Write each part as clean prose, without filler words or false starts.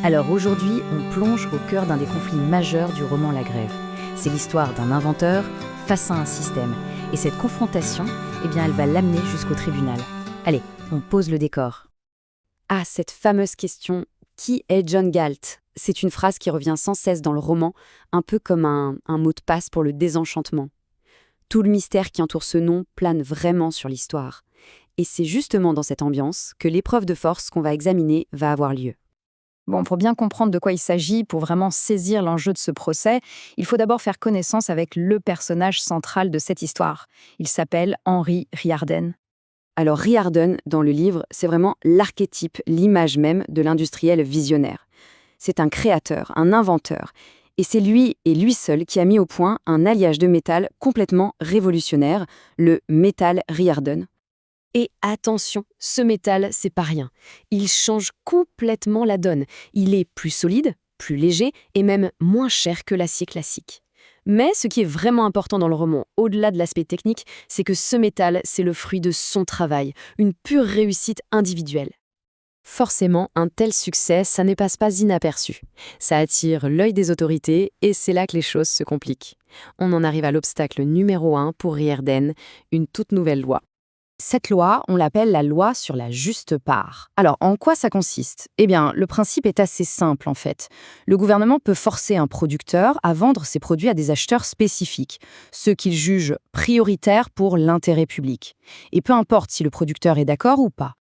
Alors aujourd'hui, on plonge au cœur d'un des conflits majeurs du roman La Grève. C'est l'histoire d'un inventeur face à un système. Et cette confrontation, elle va l'amener jusqu'au tribunal. Allez, on pose le décor. Ah, cette fameuse question, qui est John Galt? C'est une phrase qui revient sans cesse dans le roman, un peu comme un mot de passe pour le désenchantement. Tout le mystère qui entoure ce nom plane vraiment sur l'histoire. Et c'est justement dans cette ambiance que l'épreuve de force qu'on va examiner va avoir lieu. Bon, pour bien comprendre de quoi il s'agit, pour vraiment saisir l'enjeu de ce procès, il faut d'abord faire connaissance avec le personnage central de cette histoire. Il s'appelle Henry Riordan. Alors Riordan, dans le livre, c'est vraiment l'archétype, l'image même de l'industriel visionnaire. C'est un créateur, un inventeur. Et c'est lui et lui seul qui a mis au point un alliage de métal complètement révolutionnaire, le métal Riordan. Et attention, ce métal, c'est pas rien. Il change complètement la donne. Il est plus solide, plus léger et même moins cher que l'acier classique. Mais ce qui est vraiment important dans le roman, au-delà de l'aspect technique, c'est que ce métal, c'est le fruit de son travail, une pure réussite individuelle. Forcément, un tel succès, ça ne passe pas inaperçu. Ça attire l'œil des autorités et c'est là que les choses se compliquent. On en arrive à l'obstacle numéro 1 pour Riordan, une toute nouvelle loi. Cette loi, on l'appelle la loi sur la juste part. Alors, en quoi ça consiste? Eh bien, le principe est assez simple en fait. Le gouvernement peut forcer un producteur à vendre ses produits à des acheteurs spécifiques, ceux qu'il juge prioritaires pour l'intérêt public. Et peu importe si le producteur est d'accord ou pas.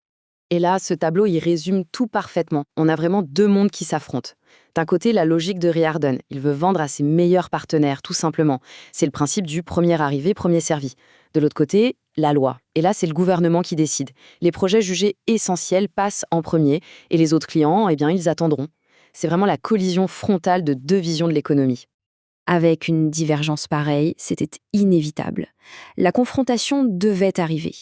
Et là, ce tableau, il résume tout parfaitement. On a vraiment deux mondes qui s'affrontent. D'un côté, la logique de Riordan. Il veut vendre à ses meilleurs partenaires, tout simplement. C'est le principe du premier arrivé, premier servi. De l'autre côté, la loi. Et là, c'est le gouvernement qui décide. Les projets jugés essentiels passent en premier et les autres clients, ils attendront. C'est vraiment la collision frontale de deux visions de l'économie. Avec une divergence pareille, c'était inévitable. La confrontation devait arriver.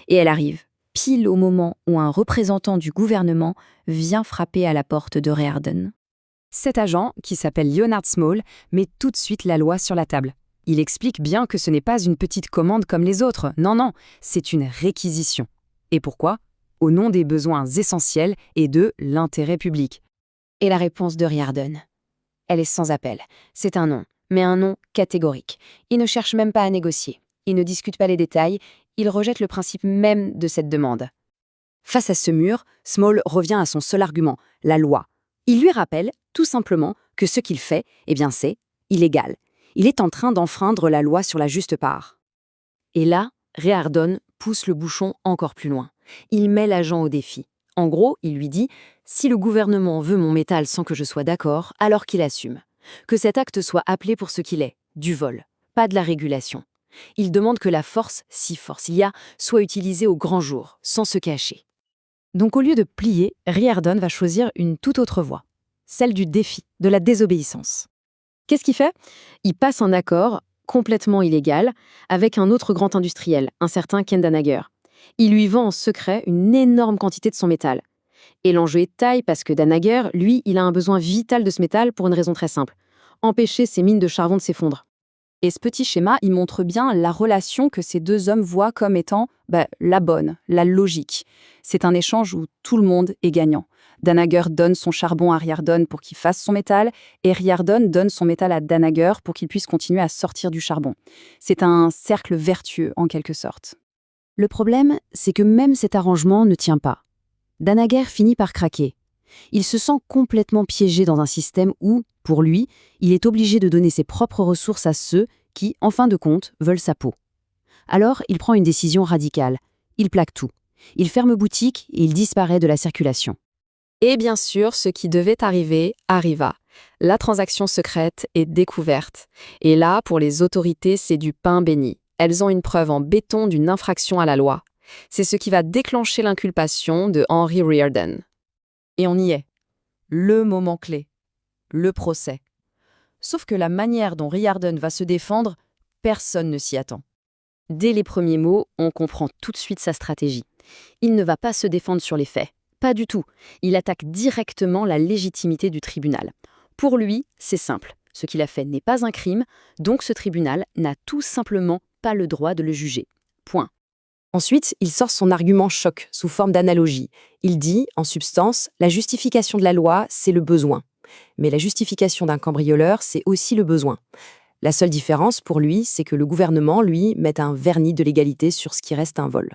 Et elle arrive, pile au moment où un représentant du gouvernement vient frapper à la porte de Riordan. Cet agent, qui s'appelle Leonard Small, met tout de suite la loi sur la table. Il explique bien que ce n'est pas une petite commande comme les autres, non, c'est une réquisition. Et pourquoi? Au nom des besoins essentiels et de l'intérêt public. Et la réponse de Riordan? Elle est sans appel. C'est un non, mais un non catégorique. Il ne cherche même pas à négocier. Il ne discute pas les détails, il rejette le principe même de cette demande. Face à ce mur, Small revient à son seul argument, la loi. Il lui rappelle, tout simplement, que ce qu'il fait, c'est illégal. Il est en train d'enfreindre la loi sur la juste part. Et là, Riordan pousse le bouchon encore plus loin. Il met l'agent au défi. En gros, il lui dit « Si le gouvernement veut mon métal sans que je sois d'accord, alors qu'il assume. Que cet acte soit appelé pour ce qu'il est, du vol, pas de la régulation. Il demande que la force, si force il y a, soit utilisée au grand jour, sans se cacher. » Donc au lieu de plier, Riordan va choisir une toute autre voie, celle du défi, de la désobéissance. Qu'est-ce qu'il fait? Il passe un accord, complètement illégal, avec un autre grand industriel, un certain Ken Danaher. Il lui vend en secret une énorme quantité de son métal. Et l'enjeu est de taille parce que Danaher, lui, il a un besoin vital de ce métal pour une raison très simple. Empêcher ses mines de charbon de s'effondrer. Et ce petit schéma, il montre bien la relation que ces deux hommes voient comme étant la bonne, la logique. C'est un échange où tout le monde est gagnant. Danaher donne son charbon à Riordan pour qu'il fasse son métal, et Riordan donne son métal à Danaher pour qu'il puisse continuer à sortir du charbon. C'est un cercle vertueux, en quelque sorte. Le problème, c'est que même cet arrangement ne tient pas. Danaher finit par craquer. Il se sent complètement piégé dans un système où, pour lui, il est obligé de donner ses propres ressources à ceux qui, en fin de compte, veulent sa peau. Alors, il prend une décision radicale. Il plaque tout. Il ferme boutique et il disparaît de la circulation. Et bien sûr, ce qui devait arriver, arriva. La transaction secrète est découverte. Et là, pour les autorités, c'est du pain béni. Elles ont une preuve en béton d'une infraction à la loi. C'est ce qui va déclencher l'inculpation de Henry Riordan. Et on y est. Le moment clé. Le procès. Sauf que la manière dont Riordan va se défendre, personne ne s'y attend. Dès les premiers mots, on comprend tout de suite sa stratégie. Il ne va pas se défendre sur les faits. Pas du tout. Il attaque directement la légitimité du tribunal. Pour lui, c'est simple. Ce qu'il a fait n'est pas un crime, donc ce tribunal n'a tout simplement pas le droit de le juger. Point. Ensuite, il sort son argument choc sous forme d'analogie. Il dit, en substance, la justification de la loi, c'est le besoin. Mais la justification d'un cambrioleur, c'est aussi le besoin. La seule différence pour lui, c'est que le gouvernement, lui, met un vernis de légalité sur ce qui reste un vol.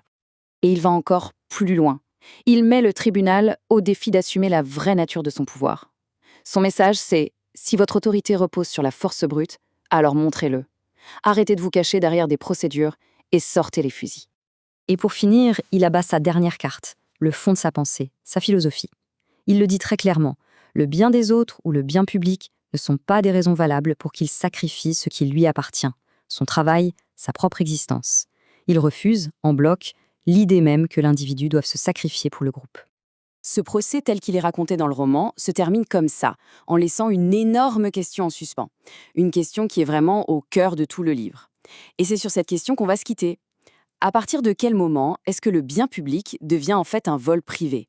Et il va encore plus loin. Il met le tribunal au défi d'assumer la vraie nature de son pouvoir. Son message, c'est « Si votre autorité repose sur la force brute, alors montrez-le. Arrêtez de vous cacher derrière des procédures et sortez les fusils. » Et pour finir, il abat sa dernière carte, le fond de sa pensée, sa philosophie. Il le dit très clairement, le bien des autres ou le bien public ne sont pas des raisons valables pour qu'il sacrifie ce qui lui appartient, son travail, sa propre existence. Il refuse, en bloc, l'idée même que l'individu doive se sacrifier pour le groupe. Ce procès tel qu'il est raconté dans le roman se termine comme ça, en laissant une énorme question en suspens. Une question qui est vraiment au cœur de tout le livre. Et c'est sur cette question qu'on va se quitter. À partir de quel moment est-ce que le bien public devient en fait un vol privé ?